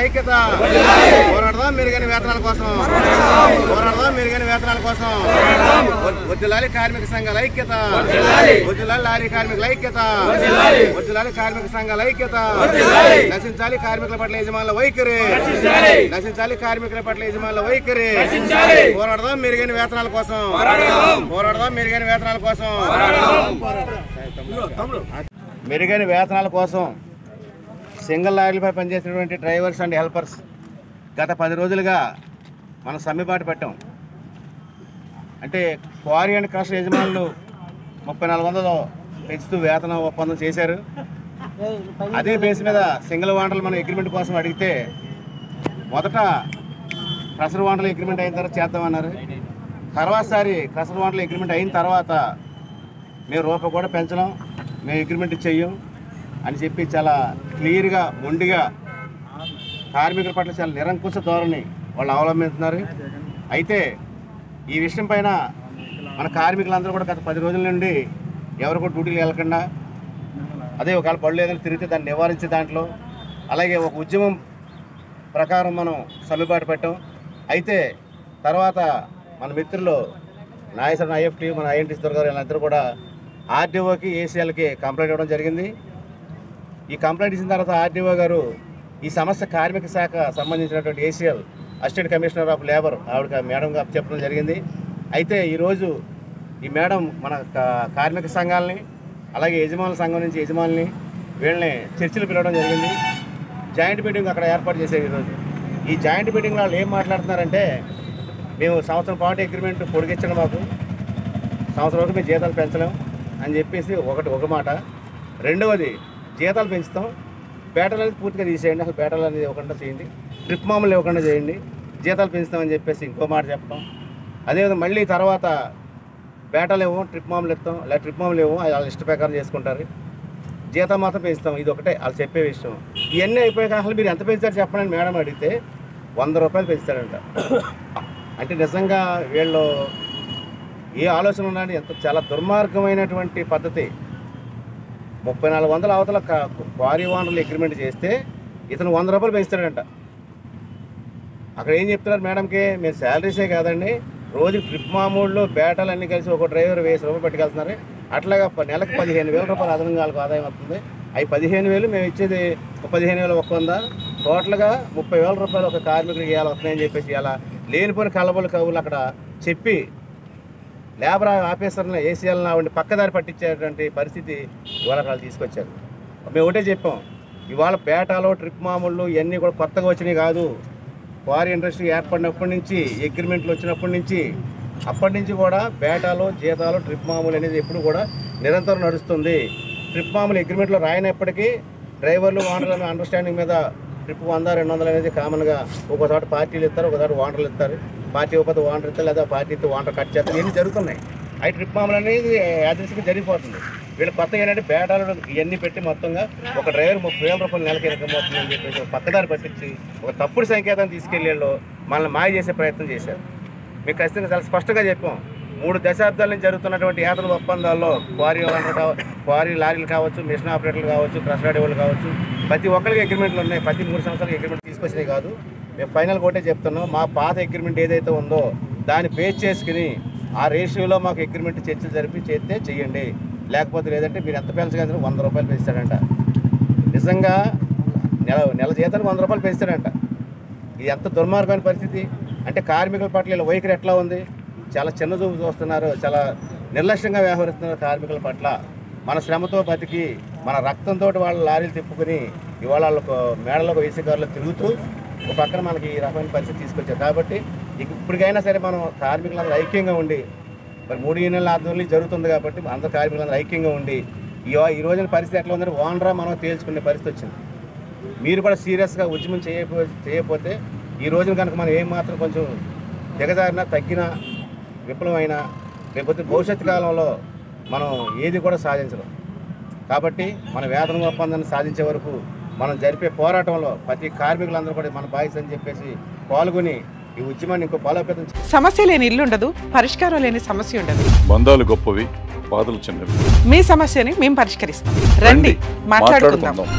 ఐక్యత పోరాడదాం మెరుగైన వేతనాల కోసం వద్దులాలి కార్మిక సంఘాల ఐక్యత వద్దులాలి లారీ కార్మికుల ఐక్యత వద్దులాలి కార్మిక సంఘాల ఐక్యత నశించాలి కార్మికుల పట్ల యజమానుల వైఖరి పోరాడదాం మెరుగైన వేతనాల కోసం మెరుగైన వేతనాల కోసం సింగిల్ లారీలపై పనిచేసినటువంటి డ్రైవర్స్ అండ్ హెల్పర్స్ గత 10 రోజులుగా మనం సమ్మెబాటు పెట్టాం. అంటే క్వారీ అండ్ క్రష్ యజమానులు 3400 పెంచుతూ వేతన ఒప్పందం చేశారు. అదే బేస్ మీద సింగిల్ వాండర్లు మనం అగ్రిమెంట్ కోసం అడిగితే మొదట క్రషర్ వాండర్లు అగ్రిమెంట్ అయిన తర్వాత చేద్దామన్నారు. తర్వాతసారి క్రషర్ వాండర్లు అగ్రిమెంట్ అయిన తర్వాత మేము రూపాయి కూడా పెంచడం, మేము అగ్రిమెంట్ చెయ్యం అని చెప్పి చాలా క్లియర్గా మొండిగా కార్మికుల పట్ల చాలా నిరంకుశ ధోరణి వాళ్ళు అవలంబిస్తున్నారు. అయితే ఈ విషయం పైన మన కార్మికులందరూ కూడా గత 10 రోజుల నుండి ఎవరు కూడా డ్యూటీలు వెళ్ళకుండా అదే ఒకవేళ పళ్ళు ఏదైనా తిరిగితే దాన్ని నివారించే దాంట్లో అలాగే ఒక ఉద్యమం ప్రకారం మనం సమ్మెబాటు పెట్టాం. అయితే తర్వాత మన మిత్రులు నాయసర్ ఐఎఫ్టీ మన ఐఎన్టీ గారు వీళ్ళందరూ కూడా ఆర్డీఓకి ఏసీఎల్కి కంప్లైంట్ ఇవ్వడం జరిగింది. ఈ కంప్లైంట్ ఇచ్చిన తర్వాత ఆర్డీఓ గారు ఈ సమస్య కార్మిక శాఖ సంబంధించినటువంటి ACL assistant commissioner of labour ఆవిడ మేడం గారు చెప్పడం జరిగింది. అయితే ఈరోజు ఈ మేడం మన కార్మిక సంఘాలని అలాగే యజమానుల సంఘం నుంచి యజమానుల్ని వీళ్ళని చర్చలు పిలవడం జరిగింది. జాయింట్ మీటింగ్ అక్కడ ఏర్పాటు చేశారు. ఈరోజు ఈ జాయింట్ మీటింగ్లో వాళ్ళు ఏం మాట్లాడుతున్నారంటే మేము సంవత్సరం పాటు అగ్రిమెంట్ పొడిగించడం, మాకు సంవత్సరం వరకు మేము జీతాలు పెంచలేం అని చెప్పేసి ఒక మాట. రెండవది జీతాలు పెంచుతాం, పేటలు అనేది పూర్తిగా తీసేయండి, అసలు పేటలు అనేది ఇవ్వకుండా చేయండి, ట్రిప్ మామూలు ఇవ్వకుండా చేయండి, జీతాలు పెంచుతామని చెప్పేసి ఇంకో మాట చెప్పడం. అదేవిధంగా మళ్ళీ తర్వాత పేటలు ఇవ్వం, ట్రిప్ మామూలు ఇస్తాం, లేదా ట్రిప్ మామూలు ఇవ్వం, వాళ్ళ ఇష్ట ప్రకారం చేసుకుంటారు, జీతం మాత్రం పెంచుతాం. ఇది ఒకటే వాళ్ళు చెప్పే విషయం. ఇవన్నీ అయిపోయాక అసలు మీరు ఎంత పెంచారు చెప్పండి మేడం అడిగితే 100 రూపాయలు పెంచుతారంట. అంటే నిజంగా వీళ్ళు ఏ ఆలోచన ఉన్నాడు, ఎంత చాలా దుర్మార్గమైనటువంటి పద్ధతి. 3400 అవతల క్వారీ ఓనర్లు అగ్రిమెంట్ చేస్తే ఇతను 100 రూపాయలు పెంచుతాడంట. అక్కడ ఏం చెప్తున్నారు మేడంకి, మీరు శాలరీసే కాదండి, రోజు ట్రిప్ మామూళ్ళు బేటాలు అన్నీ కలిసి ఒక డ్రైవర్ 1000 రూపాయలు పట్టుకెళ్తున్నారు. అట్లాగా నెలకు 15,000 రూపాయలు అదనంగా వాళ్ళకు ఆదాయం వస్తుంది. అవి 15,000 మేము ఇచ్చేది 15,100 టోటల్గా 30,000 రూపాయలు ఒక కార్మికుడికి ఇవ్వాలి వస్తున్నాయని చెప్పేసి ఇలా లేనిపోయిన కలబలు కవులు అక్కడ చెప్పి లేబర్ ఆఫీసర్ని ఏసీఎల్ని ఆవిడ పక్కదారి పట్టించేటువంటి పరిస్థితి ఇవాళ వాళ్ళు తీసుకొచ్చారు. మేము ఒకటే చెప్పాం, ఇవాళ పేటాలో ట్రిప్ మామూళ్ళు ఇవన్నీ కూడా కొత్తగా వచ్చినాయి కాదు. క్వారీ ఇండస్ట్రీ ఏర్పడినప్పటి నుంచి అగ్రిమెంట్లు వచ్చినప్పటి నుంచి అప్పటి నుంచి కూడా పేటాలో జీతాలు ట్రిప్ మామూలు అనేది ఎప్పుడు కూడా నిరంతరం నడుస్తుంది. ట్రిప్ మామూలు అగ్రిమెంట్లో రాయనప్పటికీ డ్రైవర్లు ఓనర్లను అండర్స్టాండింగ్ మీద ట్రిప్ 100-200 అనేది కామన్గా ఒక్కోసారి పార్టీలు ఇస్తారు, ఒకసారి ఓనర్లు ఇస్తారు. పార్టీ ఇవ్వకపోతే ఓనర్ ఇస్తారు, లేదా పార్టీ ఇస్తే ఓనర్ కట్ చేస్తారు. ఇవన్నీ జరుగుతున్నాయి. అవి ట్రిప్ మామూలు అనేది యాదృశ్యంగా జరిగిపోతుంది. వీళ్ళు కొత్తగా ఏంటంటే బేటాలు ఇవన్నీ పెట్టి మొత్తంగా ఒక డ్రైవర్ 30,000 రూపాయలు నెలకి ఇన్కమ్ అవుతుందని చెప్పేసి ఒక పక్కదారి పట్టించి ఒక తప్పుడు సంకేతాన్ని తీసుకెళ్లేళ్ళు మనల్ని మాయ చేసే ప్రయత్నం చేశారు. మీకు ఖచ్చితంగా చాలా స్పష్టంగా చెప్పాం, 3 దశాబ్దాల నుంచి జరుగుతున్నటువంటి యాత్ర ఒప్పందాల్లో క్వారీ లారీలు కావచ్చు, మిషన్ ఆపరేటర్లు కావచ్చు, క్రషర్ వాళ్ళు కావచ్చు, ప్రతి ఒక్కరికి అగ్రిమెంట్లు ఉన్నాయి. ప్రతి 3 సంవత్సరాలకి అగ్రిమెంట్ తీసుకొచ్చినాయి కాదు. మేము ఫైనల్ ఒకటే చెప్తున్నాం, మా పాత అగ్రిమెంట్ ఏదైతే ఉందో దాన్ని బేస్ చేసుకుని ఆ రేషియోలో మాకు అగ్రిమెంట్ చర్చలు జరిపి చేస్తే చెయ్యండి, లేకపోతే లేదంటే మీరు ఎంత పెంచగలరు 100 రూపాయలు పెంచుతాడంట. నిజంగా నెల జీతానికి 100 రూపాయలు పెంచుతాడంట. ఇది ఎంత దుర్మార్గమైన పరిస్థితి అంటే కార్మికుల పట్ల ఇలా వైఖరి ఎట్లా ఉంది, చాలా చిన్న చూపు చూస్తున్నారు, చాలా నిర్లక్ష్యంగా వ్యవహరిస్తున్నారు కార్మికుల పట్ల. మన శ్రమతో బతికి మన రక్తంతో వాళ్ళ లారీలు తిప్పుకొని ఇవాళ వాళ్ళకు మేడలకు వేసే కారులో తిరుగుతూ ఒక పక్కన మనకి ఈ రకమైన పరిస్థితి తీసుకొచ్చారు. కాబట్టి ఇప్పటికైనా సరే మనం కార్మికులందరూ ఐక్యంగా ఉండి, మరి 3 యూనియన్ల ఆధ్వర్యంలో జరుగుతుంది కాబట్టి అందరూ కార్మికులందరూ ఐక్యంగా ఉండి ఈ రోజున పరిస్థితి ఎట్లా ఉందని ఓనరా మనం తేల్చుకునే పరిస్థితి వచ్చింది. మీరు కూడా సీరియస్గా ఉద్యమం చేయకపోతే ఈ రోజున కనుక మనం ఏమాత్రం కొంచెం దిగజారినా తగ్గినా విఫలమైనా లేకపోతే భవిష్యత్తు కాలంలో మనం ఏది కూడా సాధించడం. కాబట్టి మన వేతన ఒప్పందాన్ని సాధించే వరకు మనం జరిపే పోరాటంలో ప్రతి కార్మికులందరూ కూడా మన బాధ్యత అని చెప్పేసి పాల్గొని ఈ ఉద్యమాన్ని ఇంకో బలోపేతం. సమస్య లేని ఇల్లు ఉండదు, పరిష్కారం లేని సమస్య ఉండదు. బంధాలు గొప్పవి, బాధలు చిన్నవి. మీ సమస్యని మేము పరిష్కరిస్తాం. రండి మాట్లాడుకుందాం.